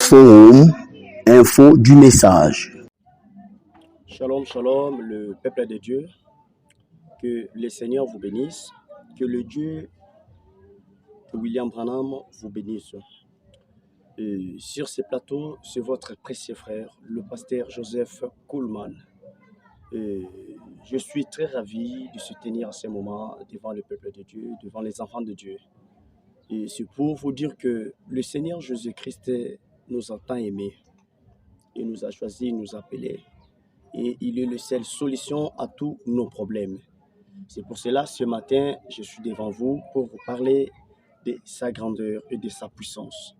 Forum Info du message. Shalom, shalom, le peuple de Dieu. Que le Seigneur vous bénisse. Que le Dieu de William Branham vous bénisse. Sur ce plateau, c'est votre précieux frère, le pasteur Joseph Kuhlman. Je suis très ravi de se tenir en ce moment devant le peuple de Dieu, devant les enfants de Dieu. Et c'est pour vous dire que le Seigneur Jésus-Christ nous a tant aimés. Il nous a choisis, il nous a appelés. Et il est la seule solution à tous nos problèmes. C'est pour cela, ce matin, je suis devant vous pour vous parler de sa grandeur et de sa puissance.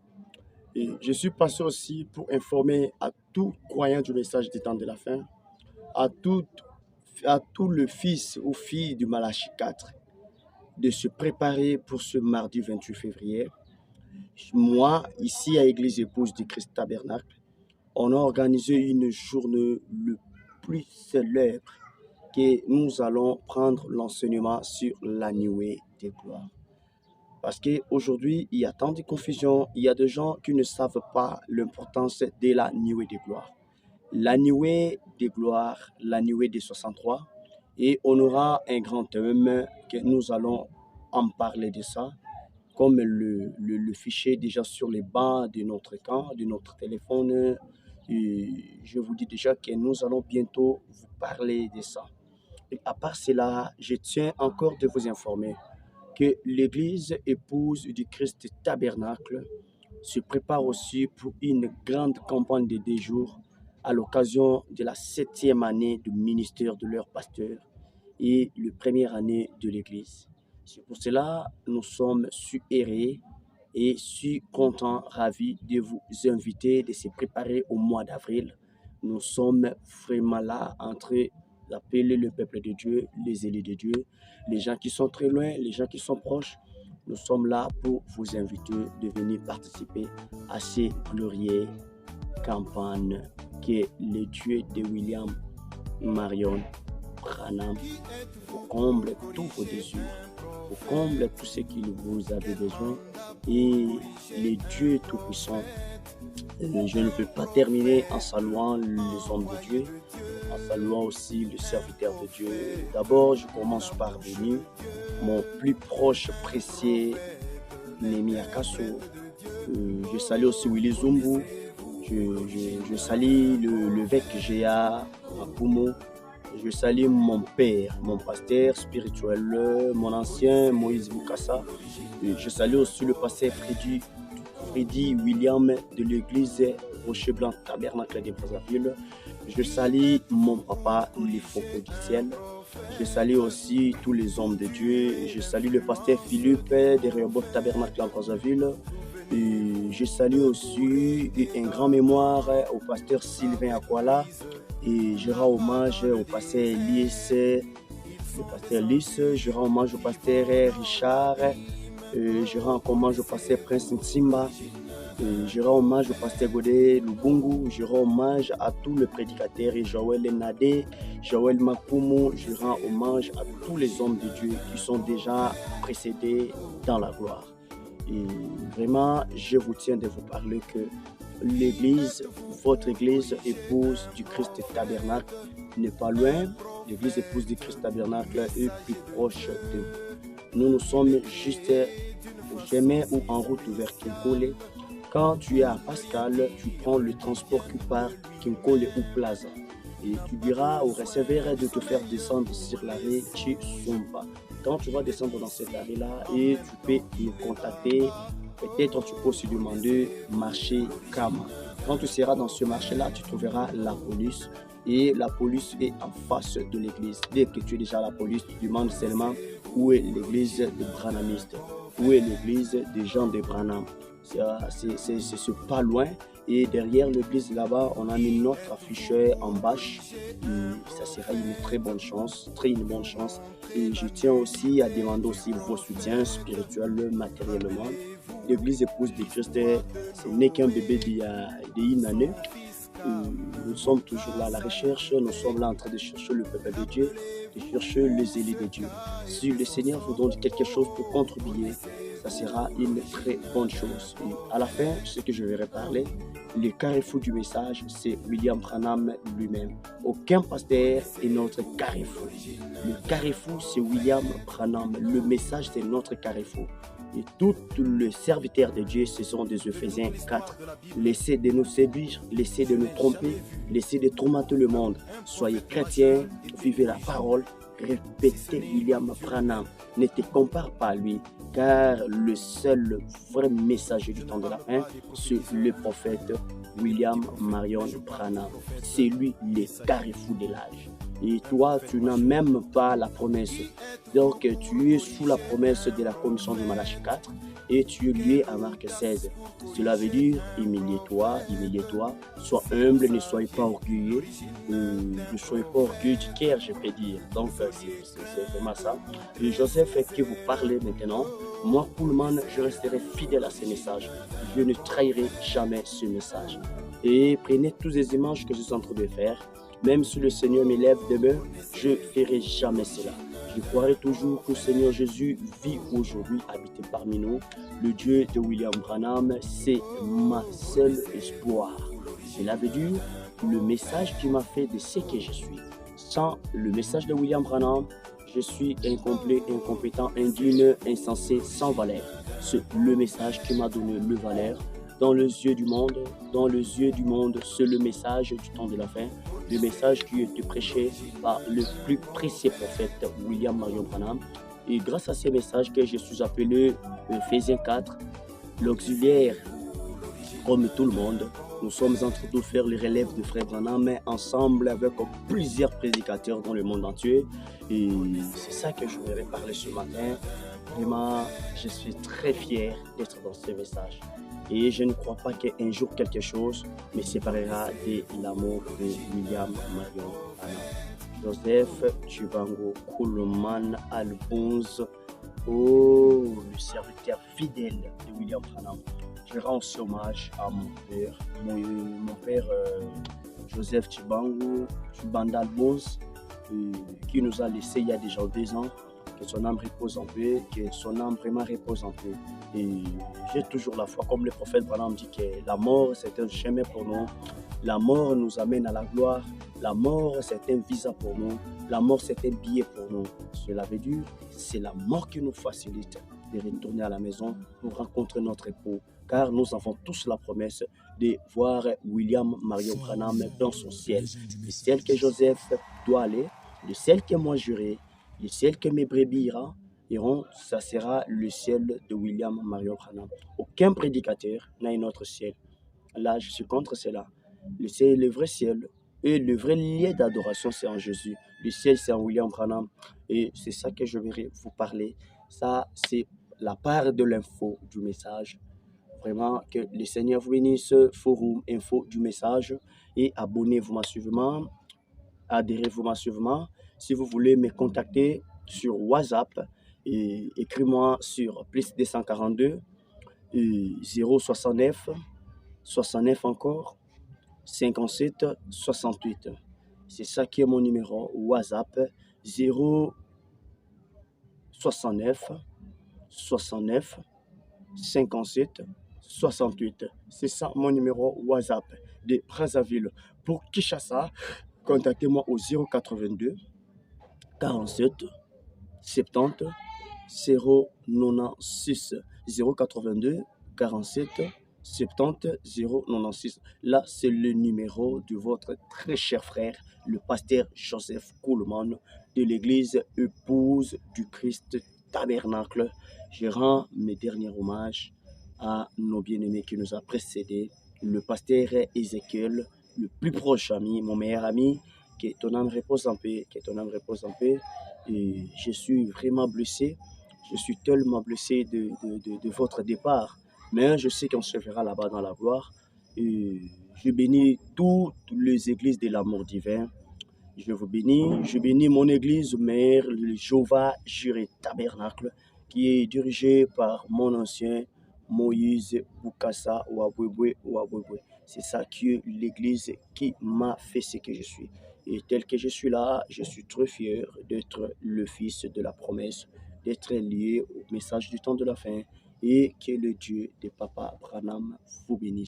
Et je suis passé aussi pour informer à tout croyant du message des temps de la fin, à tout le fils ou fille du Malachie 4, de se préparer pour ce mardi 28 février. Moi, ici à Église Épouse du Christ Tabernacle, on a organisé une journée le plus célèbre que nous allons prendre l'enseignement sur la nuée des gloires. Parce qu'aujourd'hui, il y a tant de confusion, il y a des gens qui ne savent pas l'importance de la nuée des gloires. La nuée des gloires, la nuée des 63, et on aura un grand thème que nous allons en parler de ça, comme le fichier déjà sur les bancs de notre camp, de notre téléphone. Et je vous dis déjà que nous allons bientôt vous parler de ça. Et à part cela, je tiens encore de vous informer que l'Église épouse du Christ Tabernacle se prépare aussi pour une grande campagne de 2 jours à l'occasion de la 7e année du ministère de leur pasteur et la première année de l'Église. C'est pour cela que nous sommes suérés et suis content, ravi de vous inviter, de se préparer au mois d'avril. Nous sommes vraiment là en train d'appeler le peuple de Dieu, les élus de Dieu, les gens qui sont très loin, les gens qui sont proches. Nous sommes là pour vous inviter de venir participer à ces glorieuses campagnes que le Dieu de William Marion Branham comble tous vos désirs, comble tout ce que vous avez besoin. Et le Dieu Tout-Puissant, je ne peux pas terminer en saluant les hommes de Dieu, en saluant aussi le serviteur de Dieu. D'abord, je commence par bénir mon plus proche, précieux, Némi Akasso. Je salue aussi Willy Zumbu. Je salue l'évêque Géa Mapumo. Je salue mon père, mon pasteur spirituel, mon ancien Moïse Bukassa. Je salue aussi le pasteur Freddy William de l'église Rocher Blanc Tabernacle de Brazzaville. Je salue mon papa, les Focaux du ciel. Je salue aussi tous les hommes de Dieu. Je salue le pasteur Philippe de Rehoboth Tabernacle en Brazzaville. Et je salue aussi un grand mémoire au pasteur Sylvain Akwala. Et je rends hommage au pasteur Lys, je rends hommage au pasteur Richard, je rends hommage au pasteur Prince Nsimba, je rends hommage au pasteur Godé Lubungu, je rends hommage à tous les prédicateurs, Joël Nadé, Joël Mapumo, je rends hommage à tous les hommes de Dieu qui sont déjà précédés dans la gloire. Et vraiment, je vous tiens de vous parler que l'église, votre église épouse du Christ Tabernacle n'est pas loin. L'église épouse du Christ Tabernacle est plus proche de nous. Nous sommes juste au chemin ou en route vers Kinkole. Quand tu es à Pascal, tu prends le transport qui part Kinkole ou Plaza. Et tu diras au receveur de te faire descendre sur l'arrêt Chissumba. Quand tu vas descendre dans cet arrêt-là et tu peux nous contacter, peut-être tu peux aussi demander marché Kama. Quand tu seras dans ce marché-là, tu trouveras la police et la police est en face de l'église. Dès que tu es déjà à la police, tu demandes seulement où est l'église des Branhamistes, où est l'église des gens de Branham. C'est pas loin. Et derrière l'église là-bas, on a mis notre affiche en bâche. Ça sera une très bonne chance, une bonne chance. Et je tiens aussi à demander aussi vos soutiens spirituels, matériellement. L'église épouse de Christ, ce n'est qu'un bébé d'une année. Nous sommes toujours là à la recherche, nous sommes là en train de chercher le peuple de Dieu, de chercher les élus de Dieu. Si le Seigneur vous donne quelque chose pour contribuer, ça sera une très bonne chose. Et à la fin, ce que je vais reparler, le carrefour du message, c'est William Branham lui-même. Aucun pasteur est notre carrefour. Le carrefour, c'est William Branham. Le message, c'est notre carrefour. Et tous les serviteurs de Dieu, ce sont des Éphésiens 4. Laissez de nous séduire, laissez de nous tromper, laissez de tourmenter le monde. Soyez chrétiens, vivez la parole, répétez William Branham. Ne te compare pas à lui, car le seul vrai messager du temps de la fin, c'est le prophète William Marion Branham. C'est lui le carrefour de l'âge. Et toi, tu n'as même pas la promesse. Donc, tu es sous la promesse de la commission de Malachie 4 et tu es lié à Marc 16. Cela veut dire, humilie-toi, sois humble, ne soyez pas orgueilleux, ne soyez pas orgueilleux du cœur, je peux dire. Donc, c'est vraiment ça. Et Joseph, qui vous parlez maintenant, moi, Pullman, je resterai fidèle à ce message. Je ne trahirai jamais ce message. Et prenez toutes les images que je suis en train de faire. Même si le Seigneur m'élève demain, je ne ferai jamais cela. Je croirai toujours que le Seigneur Jésus vit aujourd'hui, habité parmi nous. Le Dieu de William Branham, c'est ma seule espoir. Cela veut dire le message qui m'a fait de ce que je suis. Sans le message de William Branham, je suis incomplet, incompétent, indigne, insensé, sans valeur. C'est le message qui m'a donné le valeur. Dans les yeux du monde, c'est le message du temps de la fin, le message qui a été prêché par le plus précieux prophète William Marion Branham. Et grâce à ces messages que je suis appelé Éphésiens 4, l'auxiliaire, comme tout le monde, nous sommes en train de faire les relèves de Frère Branham, mais ensemble avec plusieurs prédicateurs dans le monde entier. Et c'est ça que je voudrais parler ce matin. Vraiment, je suis très fier d'être dans ce message. Et je ne crois pas qu'un jour quelque chose me séparera de l'amour de William Marion Branham. Joseph Chibango Coleman Albons, oh, le serviteur fidèle de William Branham. Je rends aussi hommage à mon père Joseph Chibango Albons, qui nous a laissé il y a déjà 2 ans. Que son âme repose en paix, que son âme vraiment repose en paix. Et j'ai toujours la foi, comme le prophète Branham dit que la mort c'est un chemin pour nous, la mort nous amène à la gloire, la mort c'est un visa pour nous, la mort c'est un billet pour nous. Cela veut dire c'est la mort qui nous facilite de retourner à la maison pour rencontrer notre époux, car nous avons tous la promesse de voir William Marion Branham dans son ciel. Le ciel que Joseph doit aller, le ciel que moi j'irai, le ciel que mes brebis iront, ça sera le ciel de William Marion Branham. Aucun prédicateur n'a un autre ciel. Là, je suis contre cela. Le ciel est le vrai ciel. Et le vrai lieu d'adoration, c'est en Jésus. Le ciel, c'est en William Branham. Et c'est ça que je vais vous parler. Ça, c'est la part de l'info du message. Vraiment, que le Seigneur vous bénisse. Forum info du message. Et abonnez-vous massivement. Adhérez-vous massivement. Si vous voulez me contacter sur WhatsApp, écris-moi sur plus 242 069 69 encore 57 68. C'est ça qui est mon numéro WhatsApp 069 69 57 68. C'est ça mon numéro WhatsApp de Brazzaville. Pour Kinshasa, contactez-moi au 082 47 70 096 082 47 70 096. Là, c'est le numéro de votre très cher frère, le pasteur Joseph Coleman de l'église Épouse du Christ Tabernacle. Je rends mes derniers hommages à nos bien-aimés qui nous a précédés, le pasteur Ézéchiel, le plus proche ami, mon meilleur ami, que ton âme repose en paix, que ton âme repose en paix. Et je suis vraiment blessé, je suis tellement blessé de votre départ, mais je sais qu'on se verra là-bas dans la gloire. Et je bénis toutes les églises de l'amour divin. Je vous bénis, je bénis mon église mère, le Jéhovah Jireh Tabernacle, qui est dirigée par mon ancien Moïse Bukasa Ouabouéboué. C'est ça qui est l'église qui m'a fait ce que je suis. Et tel que je suis là, je suis très fier d'être le fils de la promesse, d'être lié au message du temps de la fin et que le Dieu de Papa Branham vous bénisse.